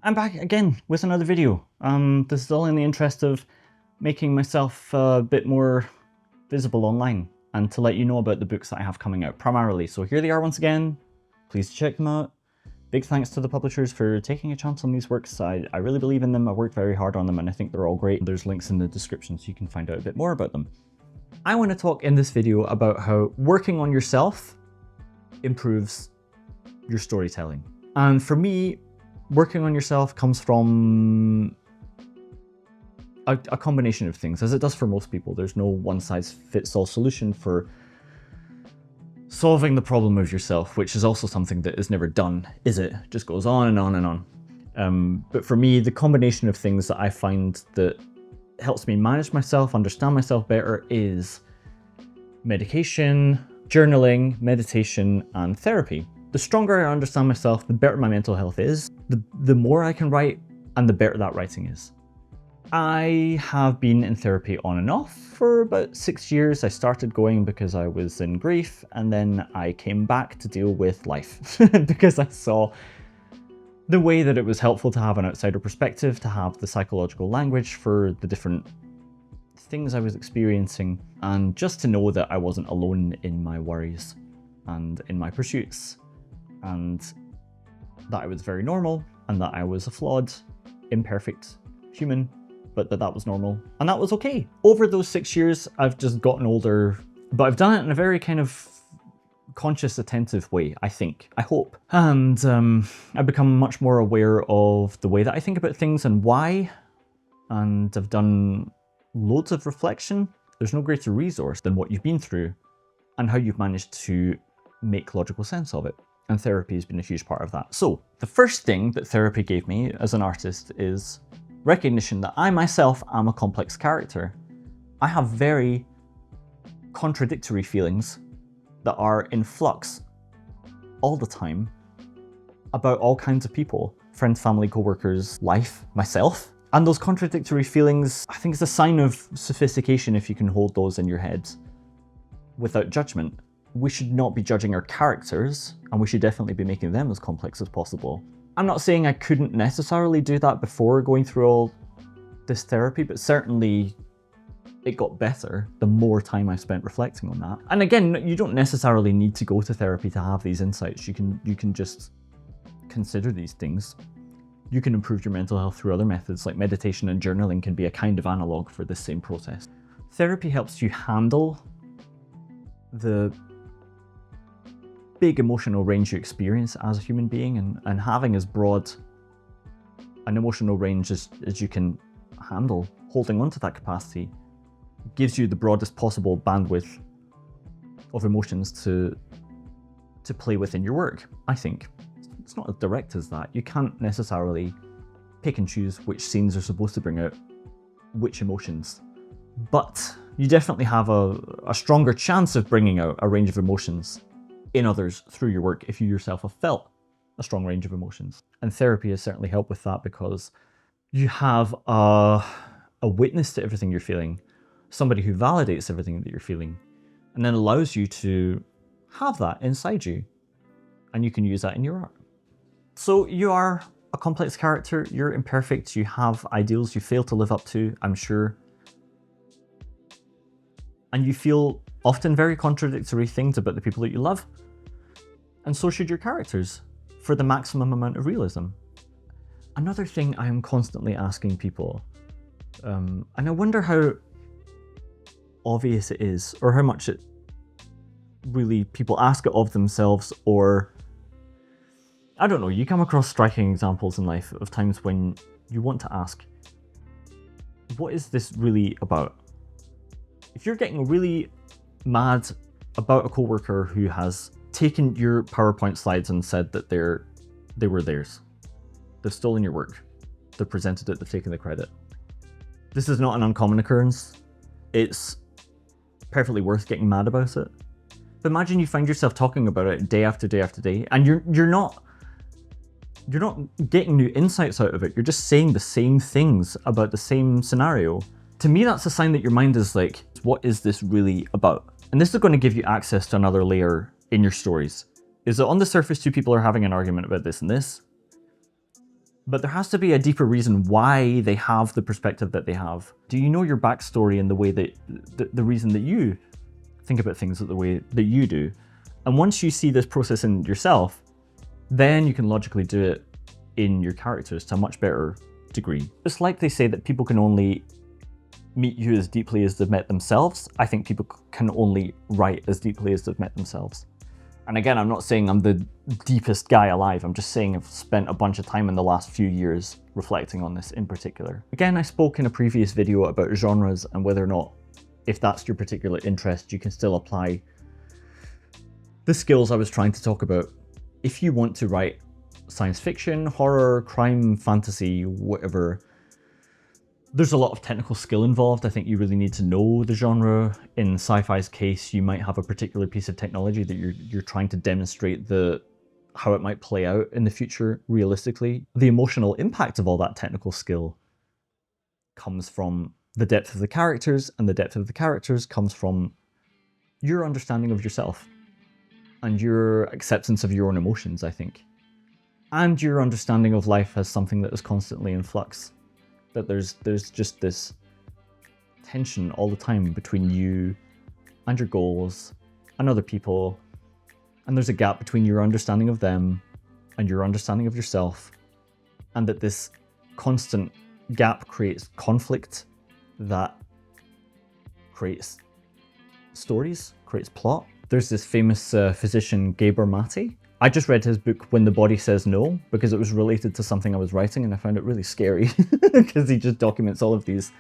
I'm back again with another video. This is all in the interest of making myself a bit more visible online and to let you know about the books that I have coming out primarily. So here they are once again. Please check them out. Big thanks to the publishers for taking a chance on these works. I really believe in them. I worked very hard on them and I think they're all great. There's links in the description so you can find out a bit more about them. I want to talk in this video about how working on yourself improves your storytelling. And for me, working on yourself comes from a combination of things, as it does for most people. There's no one-size-fits-all solution for solving the problem of yourself, which is also something that is never done, is it? It just goes on and on and on. But for me, the combination of things that I find that helps me manage myself, understand myself better is medication, journaling, meditation, and therapy. The stronger I understand myself, the better my mental health is, the more I can write, and the better that writing is. I have been in therapy on and off for about 6 years. I started going because I was in grief, and then I came back to deal with life because I saw the way that it was helpful to have an outsider perspective, to have the psychological language for the different things I was experiencing, and just to know that I wasn't alone in my worries and in my pursuits, and that I was very normal, and that I was a flawed, imperfect human, but that was normal, and that was okay. Over those 6 years, I've just gotten older, but I've done it in a very kind of conscious, attentive way, I think, I hope. And I've become much more aware of the way that I think about things and why, and I've done loads of reflection. There's no greater resource than what you've been through and how you've managed to make logical sense of it. And therapy has been a huge part of that. So the first thing that therapy gave me as an artist is recognition that I myself am a complex character. I have very contradictory feelings that are in flux all the time about all kinds of people, friends, family, co-workers, life, myself. And those contradictory feelings, I think, is a sign of sophistication if you can hold those in your head without judgment. We should not be judging our characters, and we should definitely be making them as complex as possible. I'm not saying I couldn't necessarily do that before going through all this therapy, but certainly it got better the more time I spent reflecting on that. And again, you don't necessarily need to go to therapy to have these insights. You can just consider these things. You can improve your mental health through other methods, like meditation and journaling can be a kind of analog for this same process. Therapy helps you handle the big emotional range you experience as a human being, and having as broad an emotional range as you can handle, holding on to that capacity, gives you the broadest possible bandwidth of emotions to play with in your work, I think. It's not as direct as that. You can't necessarily pick and choose which scenes are supposed to bring out which emotions, but you definitely have a stronger chance of bringing out a range of emotions in others through your work if you yourself have felt a strong range of emotions. And therapy has certainly helped with that because you have a witness to everything you're feeling, somebody who validates everything that you're feeling, and then allows you to have that inside you, and you can use that in your art. So you are a complex character, you're imperfect, you have ideals you fail to live up to, I'm sure, and you feel often very contradictory things about the people that you love. And so should your characters, for the maximum amount of realism. Another thing I am constantly asking people, and I wonder how obvious it is, or how much it really people ask it of themselves, or I don't know, you come across striking examples in life of times when you want to ask, what is this really about? If you're getting really mad about a coworker who has taken your PowerPoint slides and said that they were theirs, they've stolen your work, they've presented it, they've taken the credit. This is not an uncommon occurrence. It's perfectly worth getting mad about it. But imagine you find yourself talking about it day after day after day, and you're not getting new insights out of it. You're just saying the same things about the same scenario. To me, that's a sign that your mind is like, what is this really about? And this is going to give you access to another layer in your stories. Is that on the surface, two people are having an argument about this and this, But there has to be a deeper reason why they have the perspective that they have. Do you know your backstory and the way that the reason that you think about things the way that you do? And once you see this process in yourself, then you can logically do it in your characters to a much better degree. Just like they say that people can only meet you as deeply as they've met themselves, I think people can only write as deeply as they've met themselves. And again, I'm not saying I'm the deepest guy alive, I'm just saying I've spent a bunch of time in the last few years reflecting on this in particular. Again, I spoke in a previous video about genres and whether or not, if that's your particular interest, you can still apply the skills I was trying to talk about. If you want to write science fiction, horror, crime, fantasy, whatever, there's a lot of technical skill involved. I think you really need to know the genre. In sci-fi's case, you might have a particular piece of technology that you're trying to demonstrate how it might play out in the future realistically. The emotional impact of all that technical skill comes from the depth of the characters, and the depth of the characters comes from your understanding of yourself and your acceptance of your own emotions, I think. And your understanding of life as something that is constantly in flux. That there's just this tension all the time between you and your goals and other people. And there's a gap between your understanding of them and your understanding of yourself. And that this constant gap creates conflict that creates stories, creates plot. There's this famous physician, Gabor Mate. I just read his book, When the Body Says No, because it was related to something I was writing, and I found it really scary because he just documents all of these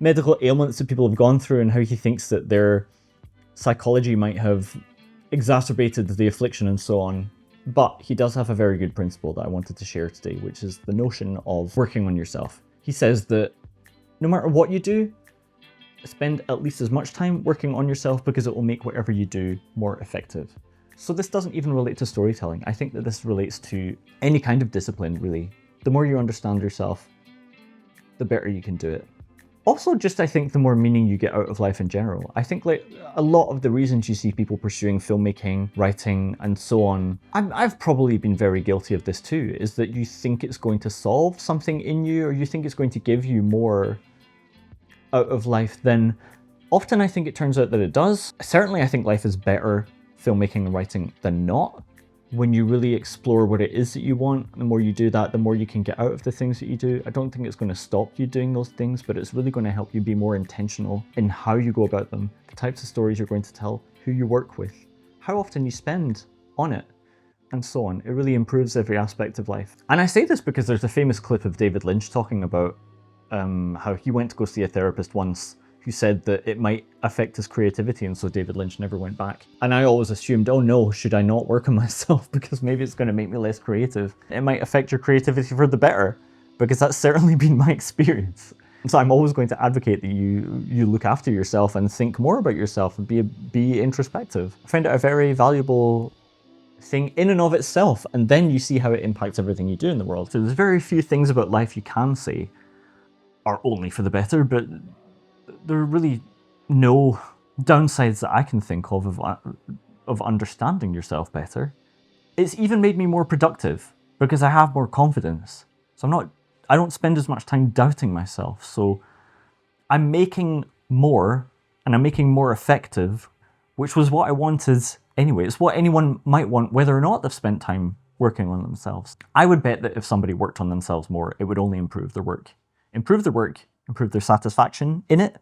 medical ailments that people have gone through and how he thinks that their psychology might have exacerbated the affliction and so on. But he does have a very good principle that I wanted to share today, which is the notion of working on yourself. He says that no matter what you do, spend at least as much time working on yourself because it will make whatever you do more effective. So this doesn't even relate to storytelling. I think that this relates to any kind of discipline, really. The more you understand yourself, the better you can do it. Also, just I think the more meaning you get out of life in general. I think like a lot of the reasons you see people pursuing filmmaking, writing, and so on, I've probably been very guilty of this too, is that you think it's going to solve something in you, or you think it's going to give you more out of life than often I think it turns out that it does. Certainly I think life is better filmmaking and writing than not. When you really explore what it is that you want, the more you do that, the more you can get out of the things that you do. I don't think it's going to stop you doing those things, but it's really going to help you be more intentional in how you go about them, the types of stories you're going to tell, who you work with, how often you spend on it, and so on. It really improves every aspect of life. And I say this because there's a famous clip of David Lynch talking about how he went to go see a therapist once who said that it might affect his creativity, and so David Lynch never went back. And I always assumed, oh no, should I not work on myself because maybe it's going to make me less creative. It might affect your creativity for the better, because that's certainly been my experience. So I'm always going to advocate that you look after yourself and think more about yourself and be introspective. I find it a very valuable thing in and of itself, and then you see how it impacts everything you do in the world. So there's very few things about life you can say are only for the better, but there are really no downsides that I can think of understanding yourself better. It's even made me more productive because I have more confidence. So I don't spend as much time doubting myself. So I'm making more, and I'm making more effective, which was what I wanted anyway. It's what anyone might want, whether or not they've spent time working on themselves. I would bet that if somebody worked on themselves more, it would only improve their work. Improve their work, improve their satisfaction in it,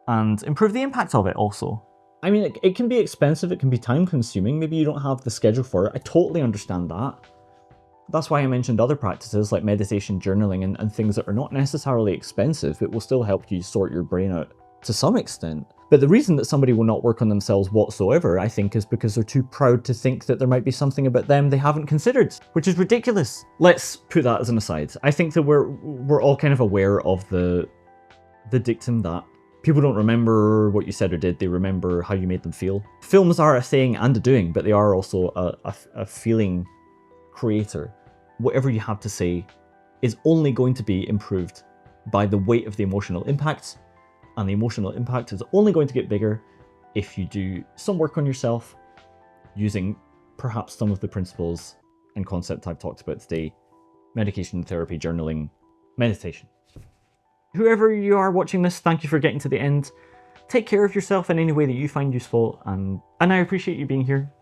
and improve the impact of it also. I mean, it can be expensive, it can be time consuming, maybe you don't have the schedule for it, I totally understand that. That's why I mentioned other practices like meditation, journaling, and things that are not necessarily expensive, but will still help you sort your brain out to some extent. But the reason that somebody will not work on themselves whatsoever, I think, is because they're too proud to think that there might be something about them they haven't considered, which is ridiculous. Let's put that as an aside. I think that we're all kind of aware of the dictum that people don't remember what you said or did, they remember how you made them feel. Films are a saying and a doing, but they are also a feeling creator. Whatever you have to say is only going to be improved by the weight of the emotional impact, and the emotional impact is only going to get bigger if you do some work on yourself using perhaps some of the principles and concepts I've talked about today medication, therapy, journaling, meditation. Whoever you are watching this, thank you for getting to the end. Take care of yourself in any way that you find useful, and I appreciate you being here.